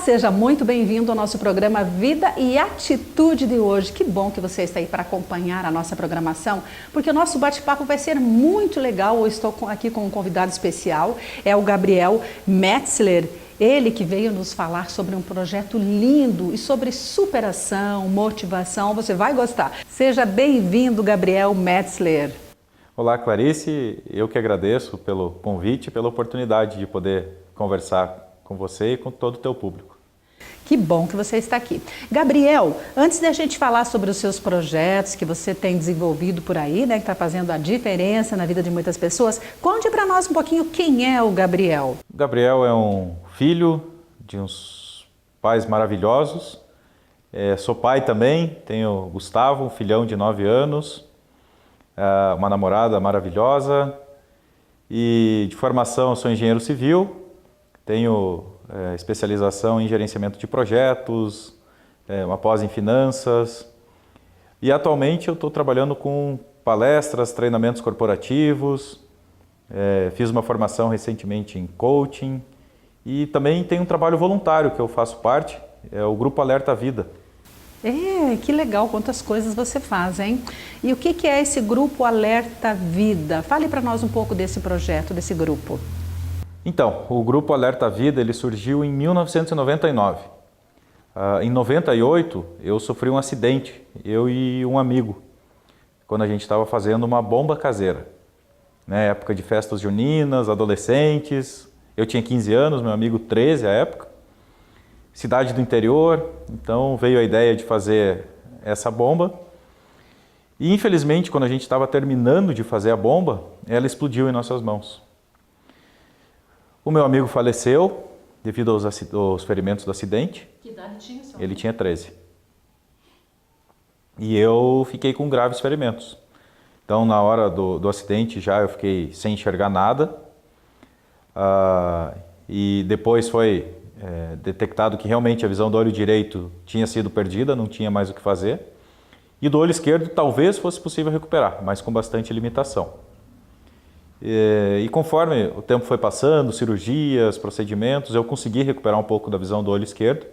seja muito bem-vindo ao nosso programa Vida e Atitude de hoje. Que bom que você está aí para acompanhar a nossa programação, porque o nosso bate-papo vai ser muito legal. Eu estou aqui com um convidado especial, é o Gabriel Metzler. Ele que veio nos falar sobre um projeto lindo e sobre superação, motivação. Você vai gostar. Seja bem-vindo, Gabriel Metzler. Olá, Clarice. Eu que agradeço pelo convite e pela oportunidade de poder conversar com você e com todo o teu público. Que bom que você está aqui. Gabriel, antes da gente falar sobre os seus projetos que você tem desenvolvido por aí, né, que está fazendo a diferença na vida de muitas pessoas, conte para nós um pouquinho quem é o Gabriel. O Gabriel é um filho de uns pais maravilhosos. Sou pai também, tenho o Gustavo, um filhão de 9 anos, uma namorada maravilhosa e de formação sou engenheiro civil. Tenho especialização em gerenciamento de projetos, uma pós em finanças e atualmente eu estou trabalhando com palestras, treinamentos corporativos, fiz uma formação recentemente em coaching e também tenho um trabalho voluntário que eu faço parte, é o Grupo Alerta Vida. Que legal, quantas coisas você faz, hein? E o que é esse Grupo Alerta Vida? Fale para nós um pouco desse projeto, desse grupo. Então, o Grupo Alerta Vida ele surgiu em 1999. Em 98, eu sofri um acidente, eu e um amigo, quando a gente estava fazendo uma bomba caseira. Época de festas juninas, adolescentes, eu tinha 15 anos, meu amigo 13 à época. Cidade do interior, então veio a ideia de fazer essa bomba. E infelizmente, quando a gente estava terminando de fazer a bomba, ela explodiu em nossas mãos. O meu amigo faleceu devido aos ferimentos do acidente. Que idade tinha, senhor? Ele tinha 13. E eu fiquei com graves ferimentos. Então, na hora do acidente, já eu fiquei sem enxergar nada. E depois foi detectado que realmente a visão do olho direito tinha sido perdida, não tinha mais o que fazer. E do olho esquerdo talvez fosse possível recuperar, mas com bastante limitação. E conforme o tempo foi passando, cirurgias, procedimentos, eu consegui recuperar um pouco da visão do olho esquerdo.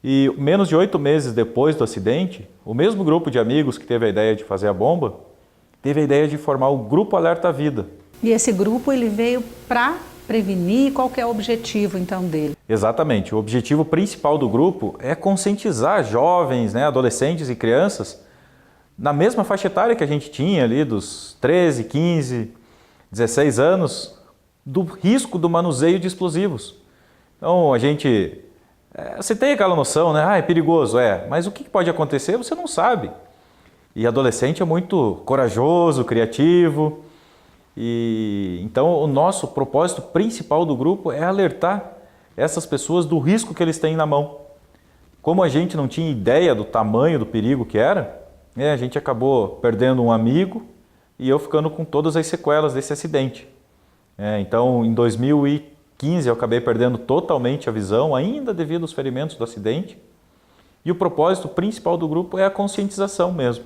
E menos de 8 meses depois do acidente, o mesmo grupo de amigos que teve a ideia de fazer a bomba, teve a ideia de formar o Grupo Alerta Vida. E esse grupo ele veio para prevenir, qual que é o objetivo então dele? Exatamente, o objetivo principal do grupo é conscientizar jovens, adolescentes e crianças na mesma faixa etária que a gente tinha ali, dos 13, 15, 16 anos, do risco do manuseio de explosivos. Então a gente, você tem aquela noção, né? É perigoso, mas o que pode acontecer você não sabe. E adolescente é muito corajoso, criativo. E então o nosso propósito principal do grupo é alertar essas pessoas do risco que eles têm na mão. Como a gente não tinha ideia do tamanho do perigo que era, a gente acabou perdendo um amigo e eu ficando com todas as sequelas desse acidente. Então, em 2015, eu acabei perdendo totalmente a visão, ainda devido aos ferimentos do acidente. E o propósito principal do grupo é a conscientização mesmo.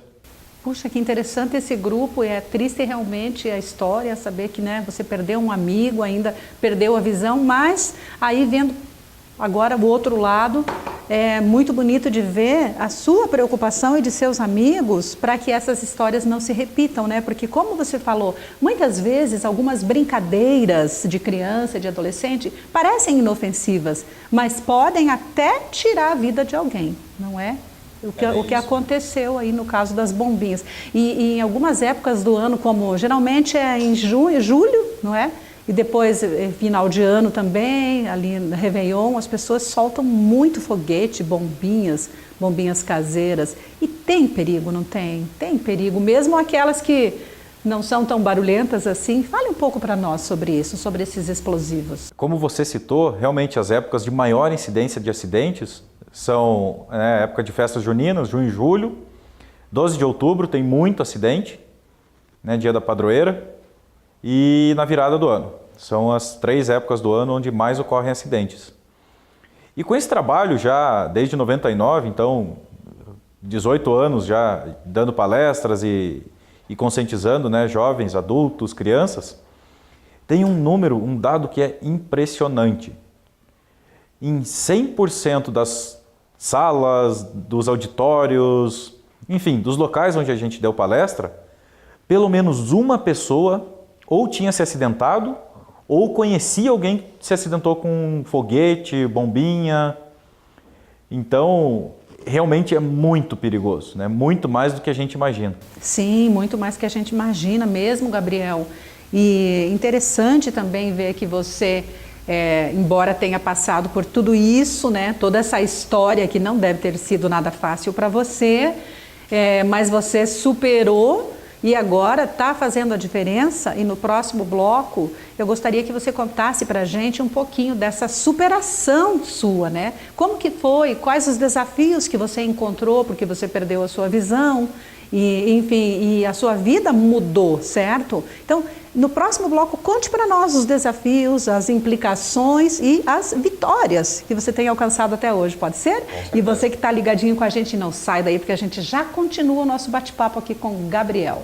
Puxa, que interessante esse grupo, é triste realmente a história, saber que você perdeu um amigo, ainda perdeu a visão, mas aí vendo agora o outro lado, é muito bonito de ver a sua preocupação e de seus amigos para que essas histórias não se repitam, Porque como você falou, muitas vezes algumas brincadeiras de criança, de adolescente, parecem inofensivas, mas podem até tirar a vida de alguém, não é? O que aconteceu aí no caso das bombinhas. E em algumas épocas do ano, como geralmente é em julho, não é? E depois, final de ano também, ali no Réveillon, as pessoas soltam muito foguete, bombinhas caseiras. E tem perigo, não tem? Tem perigo, mesmo aquelas que não são tão barulhentas assim. Fale um pouco para nós sobre isso, sobre esses explosivos. Como você citou, realmente as épocas de maior incidência de acidentes são época de festas juninas, junho e julho. 12 de outubro tem muito acidente, dia da padroeira. E na virada do ano. São as 3 épocas do ano onde mais ocorrem acidentes. E com esse trabalho já desde 99, então 18 anos já dando palestras e conscientizando jovens, adultos, crianças, tem um dado que é impressionante. em 100% das salas, dos auditórios, enfim, dos locais onde a gente deu palestra, pelo menos uma pessoa ou tinha se acidentado ou conhecia alguém que se acidentou com um foguete, bombinha. Então, realmente é muito perigoso, né? Muito mais do que a gente imagina. Sim, muito mais que a gente imagina mesmo, Gabriel. E interessante também ver que você, embora tenha passado por tudo isso, né? Toda essa história que não deve ter sido nada fácil para você, mas você superou e agora está fazendo a diferença. E no próximo bloco eu gostaria que você contasse para a gente um pouquinho dessa superação sua, né? Como que foi? Quais os desafios que você encontrou porque você perdeu a sua visão e, enfim, e a sua vida mudou, certo? Então, no próximo bloco, conte para nós os desafios, as implicações e as vitórias que você tem alcançado até hoje, pode ser? E você que está ligadinho com a gente, não sai daí, porque a gente já continua o nosso bate-papo aqui com o Gabriel.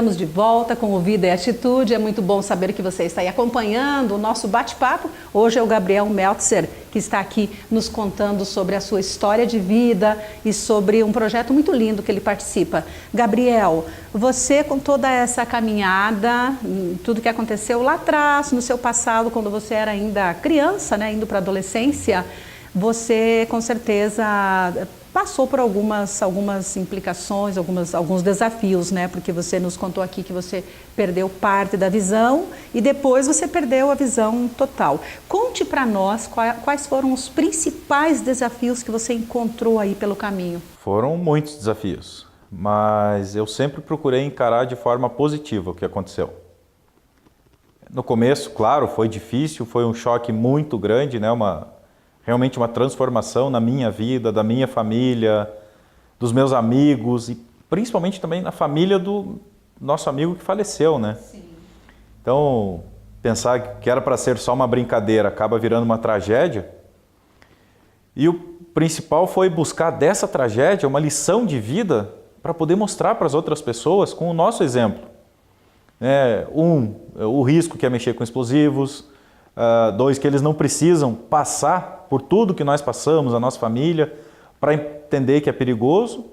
Estamos de volta com o Vida e Atitude. É muito bom saber que você está aí acompanhando o nosso bate-papo. Hoje é o Gabriel Meltzer que está aqui nos contando sobre a sua história de vida e sobre um projeto muito lindo que ele participa. Gabriel, você com toda essa caminhada, tudo que aconteceu lá atrás, no seu passado, quando você era ainda criança, né, indo para a adolescência, você com certeza passou por algumas implicações, alguns desafios, né? Porque você nos contou aqui que você perdeu parte da visão e depois você perdeu a visão total. Conte para nós quais foram os principais desafios que você encontrou aí pelo caminho. Foram muitos desafios, mas eu sempre procurei encarar de forma positiva o que aconteceu. No começo, claro, foi difícil, foi um choque muito grande, né? Realmente uma transformação na minha vida, da minha família, dos meus amigos e principalmente também na família do nosso amigo que faleceu, né? Sim. Então, pensar que era para ser só uma brincadeira acaba virando uma tragédia. E o principal foi buscar dessa tragédia uma lição de vida para poder mostrar para as outras pessoas com o nosso exemplo. O risco que é mexer com explosivos. 2, que eles não precisam passar por tudo que nós passamos, a nossa família, para entender que é perigoso.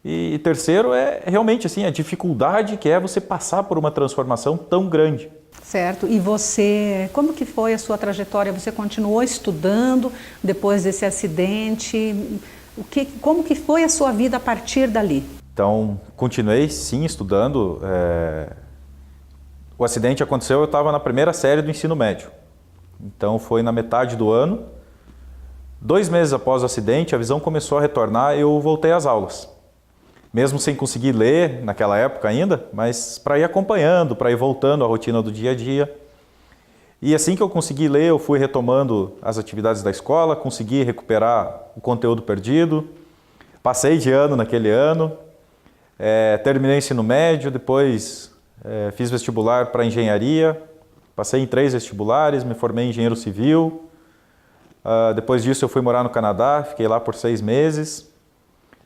E terceiro é realmente assim, a dificuldade que é você passar por uma transformação tão grande. Certo. E você, como que foi a sua trajetória? Você continuou estudando depois desse acidente? Como que foi a sua vida a partir dali? Então, continuei sim estudando. O acidente aconteceu, eu estava na primeira série do ensino médio. Então foi na metade do ano, 2 meses após o acidente, a visão começou a retornar e eu voltei às aulas. Mesmo sem conseguir ler naquela época ainda, mas para ir acompanhando, para ir voltando à rotina do dia a dia. E assim que eu consegui ler, eu fui retomando as atividades da escola, consegui recuperar o conteúdo perdido, passei de ano naquele ano, terminei o ensino médio, depois fiz vestibular para engenharia, passei em 3 vestibulares, me formei em engenheiro civil. Depois disso eu fui morar no Canadá, fiquei lá por 6 meses.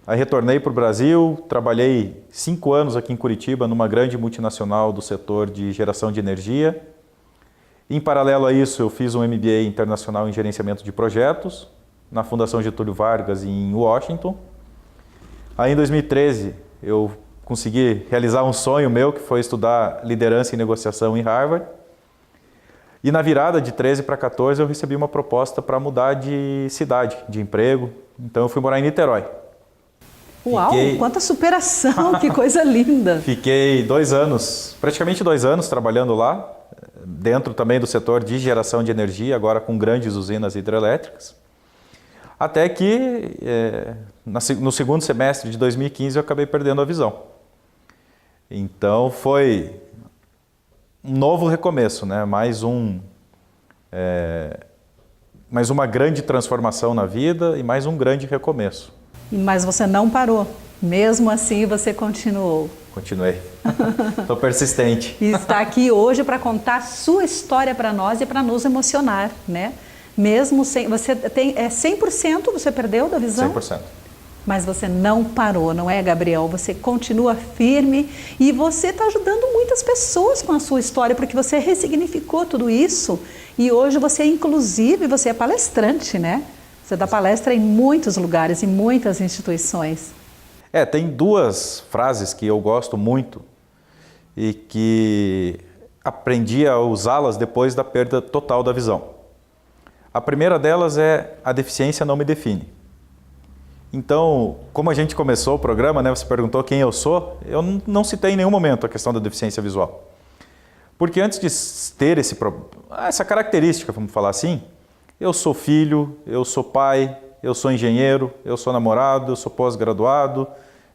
Aí retornei para o Brasil, trabalhei 5 anos aqui em Curitiba, numa grande multinacional do setor de geração de energia. Em paralelo a isso, eu fiz um MBA internacional em gerenciamento de projetos, na Fundação Getúlio Vargas, em Washington. Aí em 2013, eu consegui realizar um sonho meu, que foi estudar liderança e negociação em Harvard. E na virada de 13 para 14, eu recebi uma proposta para mudar de cidade, de emprego. Então eu fui morar em Niterói. Uau, quanta superação, que coisa linda! Fiquei 2 anos, praticamente 2 anos trabalhando lá, dentro também do setor de geração de energia, agora com grandes usinas hidrelétricas. Até que no segundo semestre de 2015 eu acabei perdendo a visão. Então foi um novo recomeço, né? Mais uma grande transformação na vida e mais um grande recomeço. Mas você não parou, mesmo assim você continuou. Continuei, estou persistente. E está aqui hoje para contar a sua história para nós e para nos emocionar, né? Mesmo sem, você tem 100% você perdeu da visão? 100%. Mas você não parou, não é, Gabriel? Você continua firme e você está ajudando muitas pessoas com a sua história, porque você ressignificou tudo isso e hoje você, inclusive, você é palestrante, né? Você dá palestra em muitos lugares, em muitas instituições. Tem 2 frases que eu gosto muito e que aprendi a usá-las depois da perda total da visão. A primeira delas é: a deficiência não me define. Então, como a gente começou o programa, né, você perguntou quem eu sou, eu não citei em nenhum momento a questão da deficiência visual. Porque antes de ter essa característica, vamos falar assim, eu sou filho, eu sou pai, eu sou engenheiro, eu sou namorado, eu sou pós-graduado,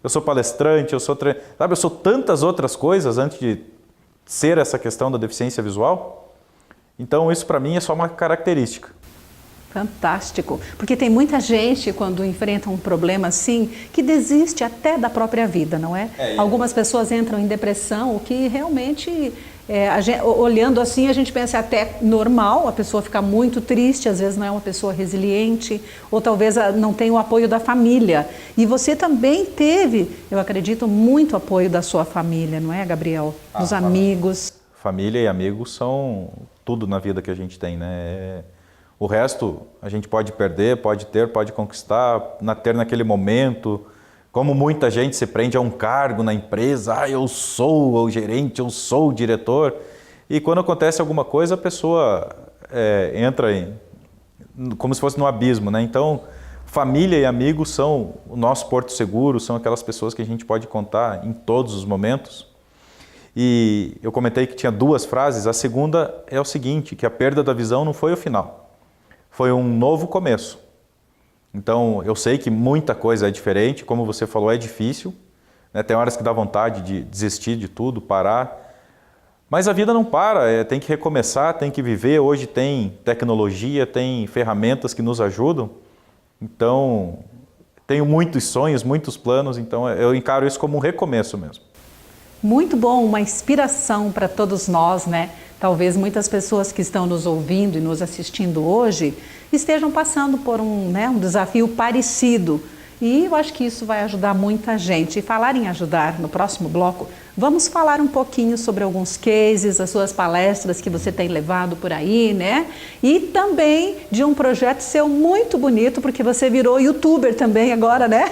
eu sou palestrante, eu sou tantas outras coisas antes de ser essa questão da deficiência visual. Então isso para mim é só uma característica. Fantástico, porque tem muita gente quando enfrenta um problema assim, que desiste até da própria vida, não é? Algumas pessoas entram em depressão, o que realmente, olhando assim, a gente pensa até normal, a pessoa fica muito triste, às vezes não é uma pessoa resiliente, ou talvez não tenha o apoio da família. E você também teve, eu acredito, muito apoio da sua família, não é, Gabriel? Dos amigos. Família e amigos são tudo na vida que a gente tem, né? O resto a gente pode perder, pode ter, pode conquistar, ter naquele momento. Como muita gente se prende a um cargo na empresa, eu sou o gerente, eu sou o diretor. E quando acontece alguma coisa, a pessoa entra como se fosse no abismo, né? Então, família e amigos são o nosso porto seguro, são aquelas pessoas que a gente pode contar em todos os momentos. E eu comentei que tinha 2 frases, a segunda é o seguinte, que a perda da visão não foi o final. Foi um novo começo. Então, eu sei que muita coisa é diferente, como você falou, é difícil, né? Tem horas que dá vontade de desistir de tudo, parar. Mas a vida não para, tem que recomeçar, tem que viver. Hoje tem tecnologia, tem ferramentas que nos ajudam. Então, tenho muitos sonhos, muitos planos, então eu encaro isso como um recomeço mesmo. Muito bom, uma inspiração para todos nós, né? Talvez muitas pessoas que estão nos ouvindo e nos assistindo hoje estejam passando por um desafio parecido. E eu acho que isso vai ajudar muita gente. E falar em ajudar, no próximo bloco, vamos falar um pouquinho sobre alguns cases, as suas palestras que você tem levado por aí, né? E também de um projeto seu muito bonito, porque você virou youtuber também agora, né?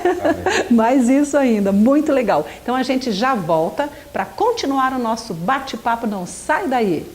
Mais isso ainda, muito legal. Então a gente já volta para continuar o nosso bate-papo, não sai daí!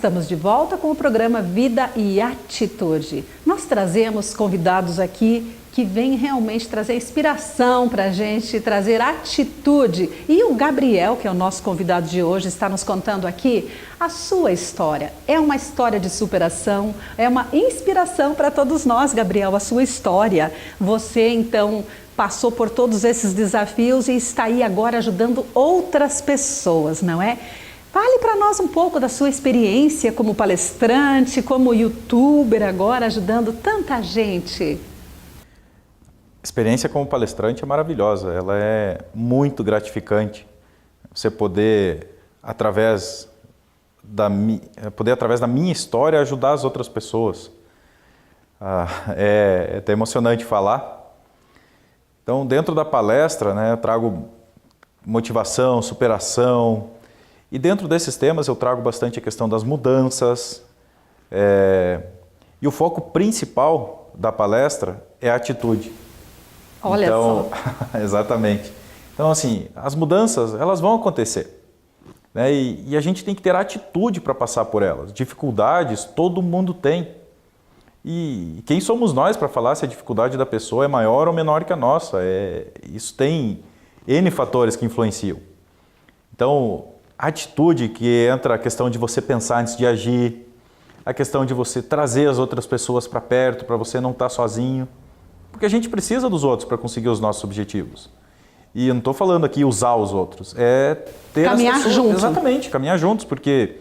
Estamos de volta com o programa Vida e Atitude. Nós trazemos convidados aqui que vêm realmente trazer inspiração para a gente, trazer atitude. E o Gabriel, que é o nosso convidado de hoje, está nos contando aqui a sua história. É uma história de superação, é uma inspiração para todos nós, Gabriel, a sua história. Você, então, passou por todos esses desafios e está aí agora ajudando outras pessoas, não é? Fale para nós um pouco da sua experiência como palestrante, como youtuber agora, ajudando tanta gente. A experiência como palestrante é maravilhosa, ela é muito gratificante. Você poder, através da minha história, ajudar as outras pessoas. É até emocionante falar. Então, dentro da palestra, né, eu trago motivação, superação. E dentro desses temas eu trago bastante a questão das mudanças. E o foco principal da palestra é a atitude. Olha só. Exatamente. Então, assim, as mudanças, elas vão acontecer. Né? E a gente tem que ter atitude para passar por elas. Dificuldades, todo mundo tem. E quem somos nós para falar se a dificuldade da pessoa é maior ou menor que a nossa? Isso tem N fatores que influenciam. Então, a atitude, que entra a questão de você pensar antes de agir, a questão de você trazer as outras pessoas para perto, para você não estar sozinho. Porque a gente precisa dos outros para conseguir os nossos objetivos. E eu não estou falando aqui usar os outros, é ter caminhar as pessoas, juntos. Exatamente, caminhar juntos, porque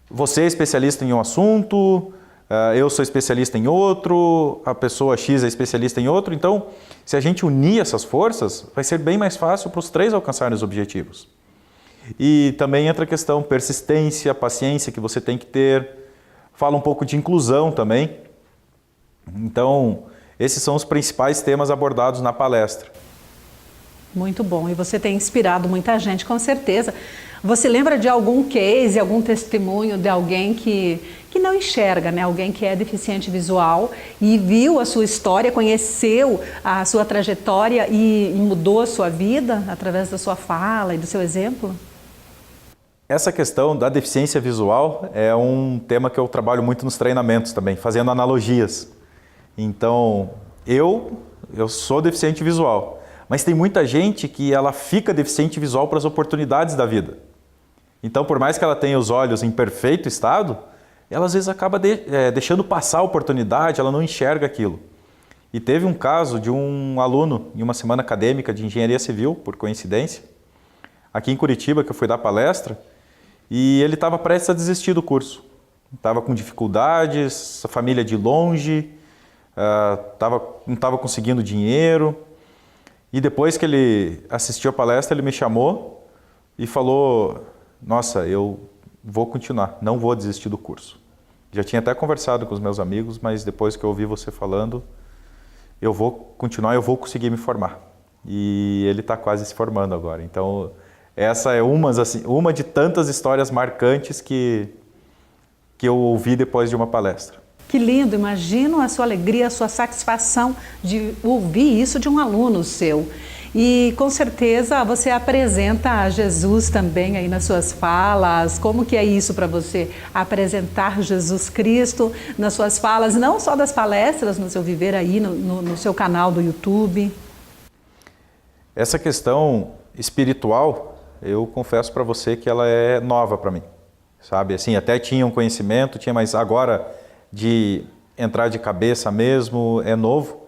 você é especialista em um assunto, eu sou especialista em outro, a pessoa X é especialista em outro. Então, se a gente unir essas forças, vai ser bem mais fácil para os três alcançarem os objetivos. E também entra a questão persistência, paciência que você tem que ter. Fala um pouco de inclusão também. Então, esses são os principais temas abordados na palestra. Muito bom. E você tem inspirado muita gente, com certeza. Você lembra de algum case, algum testemunho de alguém que não enxerga, né? Alguém que é deficiente visual e viu a sua história, conheceu a sua trajetória e mudou a sua vida através da sua fala e do seu exemplo? Essa questão da deficiência visual é um tema que eu trabalho muito nos treinamentos também, fazendo analogias. Então, eu sou deficiente visual, mas tem muita gente que ela fica deficiente visual para as oportunidades da vida. Então, por mais que ela tenha os olhos em perfeito estado, ela às vezes acaba deixando passar a oportunidade, ela não enxerga aquilo. E teve um caso de um aluno em uma semana acadêmica de engenharia civil, por coincidência, aqui em Curitiba, que eu fui dar palestra, e ele estava prestes a desistir do curso. Estava com dificuldades, a família de longe, não estava conseguindo dinheiro. E depois que ele assistiu a palestra, ele me chamou e falou: nossa, eu vou continuar, não vou desistir do curso. Já tinha até conversado com os meus amigos, mas depois que eu ouvi você falando, eu vou continuar, eu vou conseguir me formar. E ele está quase se formando agora. Então, essa é uma de tantas histórias marcantes que eu ouvi depois de uma palestra. Que lindo! Imagino a sua alegria, a sua satisfação de ouvir isso de um aluno seu. E com certeza você apresenta Jesus também aí nas suas falas. Como que é isso para você? Apresentar Jesus Cristo nas suas falas, não só das palestras, no seu viver aí, no seu canal do YouTube? Essa questão espiritual, eu confesso para você que ela é nova para mim, sabe? Assim, até tinha um conhecimento, mas agora de entrar de cabeça mesmo é novo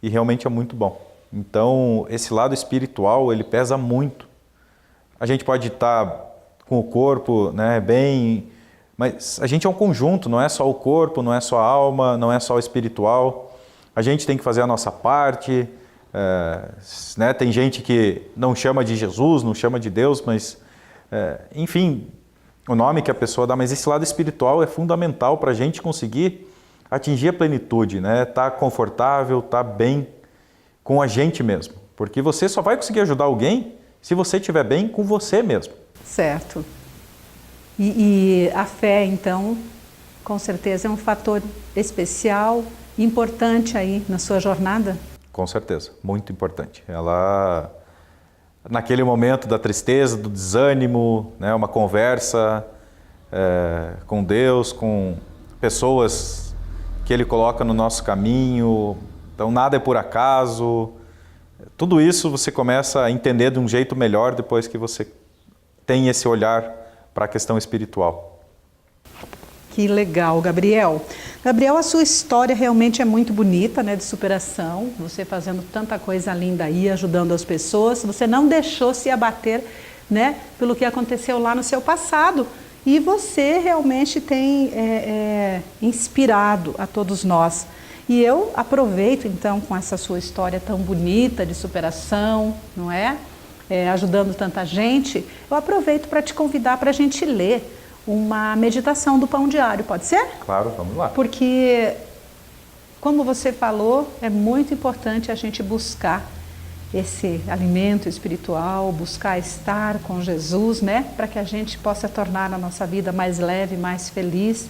e realmente é muito bom. Então, esse lado espiritual, ele pesa muito. A gente pode estar com o corpo, né, bem, mas a gente é um conjunto, não é só o corpo, não é só a alma, não é só o espiritual. A gente tem que fazer a nossa parte. Né? Tem gente que não chama de Jesus, não chama de Deus, mas enfim, o nome que a pessoa dá, mas esse lado espiritual é fundamental para a gente conseguir atingir a plenitude, né? Tá confortável, tá bem com a gente mesmo, porque você só vai conseguir ajudar alguém se você estiver bem com você mesmo. Certo. E a fé, então, com certeza é um fator especial, importante aí na sua jornada? Com certeza, muito importante. Ela, naquele momento da tristeza, do desânimo, né, uma conversa, com Deus, com pessoas que Ele coloca no nosso caminho. Então nada é por acaso. Tudo isso você começa a entender de um jeito melhor depois que você tem esse olhar para a questão espiritual. Que legal, Gabriel. Gabriel, a sua história realmente é muito bonita, né, de superação. Você fazendo tanta coisa linda aí, ajudando as pessoas. Você não deixou se abater, né, pelo que aconteceu lá no seu passado. E você realmente tem inspirado a todos nós. E eu aproveito, então, com essa sua história tão bonita de superação, não é? Ajudando tanta gente, eu aproveito para te convidar para a gente ler uma meditação do Pão Diário, pode ser? Claro, vamos lá. Porque, como você falou, é muito importante a gente buscar esse alimento espiritual, buscar estar com Jesus, né? Para que a gente possa tornar a nossa vida mais leve, mais feliz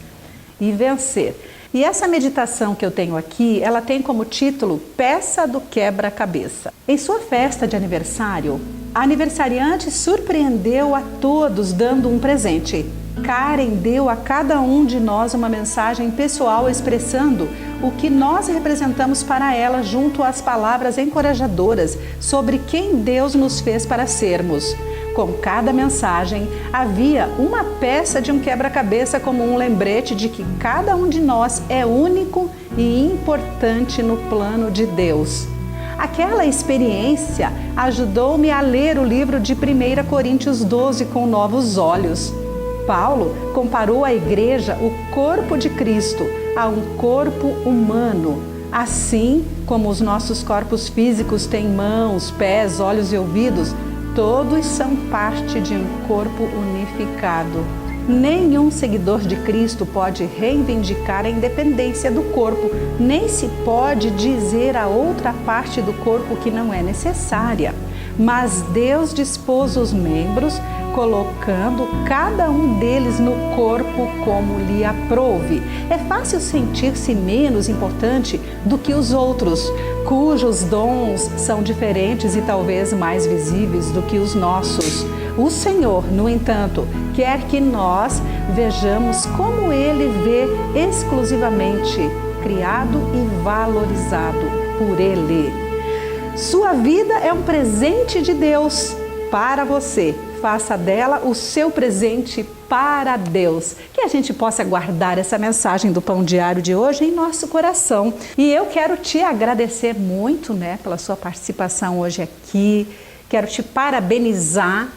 e vencer. E essa meditação que eu tenho aqui, ela tem como título Peça do Quebra-Cabeça. Em sua festa de aniversário, a aniversariante surpreendeu a todos dando um presente. Karen deu a cada um de nós uma mensagem pessoal expressando o que nós representamos para ela junto às palavras encorajadoras sobre quem Deus nos fez para sermos. Com cada mensagem, havia uma peça de um quebra-cabeça como um lembrete de que cada um de nós é único e importante no plano de Deus. Aquela experiência ajudou-me a ler o livro de 1 Coríntios 12 com novos olhos. Paulo comparou a igreja, o corpo de Cristo, a um corpo humano. Assim como os nossos corpos físicos têm mãos, pés, olhos e ouvidos, todos são parte de um corpo unificado. Nenhum seguidor de Cristo pode reivindicar a independência do corpo, nem se pode dizer a outra parte do corpo que não é necessária. Mas Deus dispôs os membros, colocando cada um deles no corpo como lhe aprouve. É fácil sentir-se menos importante do que os outros, cujos dons são diferentes e talvez mais visíveis do que os nossos. O Senhor, no entanto, quer que nós vejamos como Ele vê exclusivamente, criado e valorizado por Ele. Sua vida é um presente de Deus para você. Faça dela o seu presente para Deus. Que a gente possa guardar essa mensagem do Pão Diário de hoje em nosso coração. E eu quero te agradecer muito, né, pela sua participação hoje aqui. Quero te parabenizar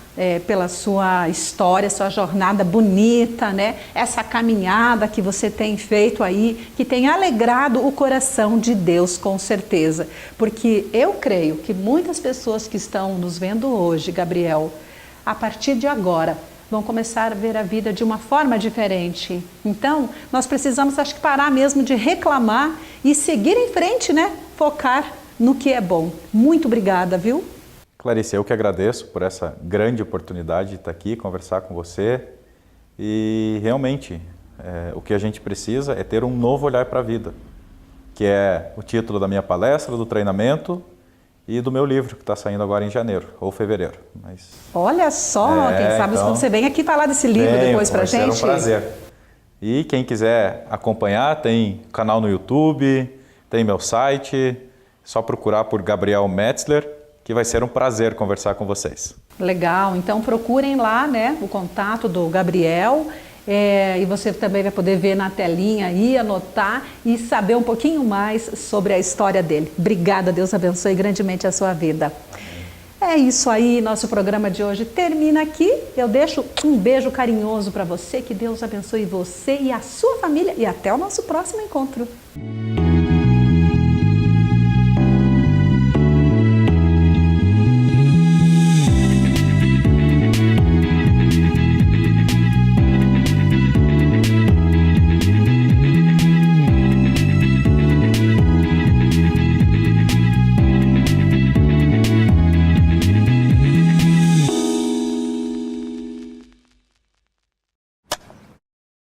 pela sua história, sua jornada bonita, né? Essa caminhada que você tem feito aí, que tem alegrado o coração de Deus, com certeza. Porque eu creio que muitas pessoas que estão nos vendo hoje, Gabriel, a partir de agora, vão começar a ver a vida de uma forma diferente. Então, nós precisamos, acho que, parar mesmo de reclamar e seguir em frente, né? Focar no que é bom. Muito obrigada, viu? Clarice, eu que agradeço por essa grande oportunidade de estar aqui, conversar com você. E realmente, o que a gente precisa é ter um novo olhar para a vida, que é o título da minha palestra, do treinamento e do meu livro, que está saindo agora em janeiro ou fevereiro. Mas... Olha só, quem sabe então, você vem aqui falar desse livro depois para a gente. Vai ser um prazer. E quem quiser acompanhar, tem canal no YouTube, tem meu site, só procurar por Gabriel Metzler, que vai ser um prazer conversar com vocês. Legal, então procurem lá, né, o contato do Gabriel, e você também vai poder ver na telinha aí, anotar e saber um pouquinho mais sobre a história dele. Obrigada, Deus abençoe grandemente a sua vida. É isso aí, nosso programa de hoje termina aqui. Eu deixo um beijo carinhoso para você, que Deus abençoe você e a sua família e até o nosso próximo encontro.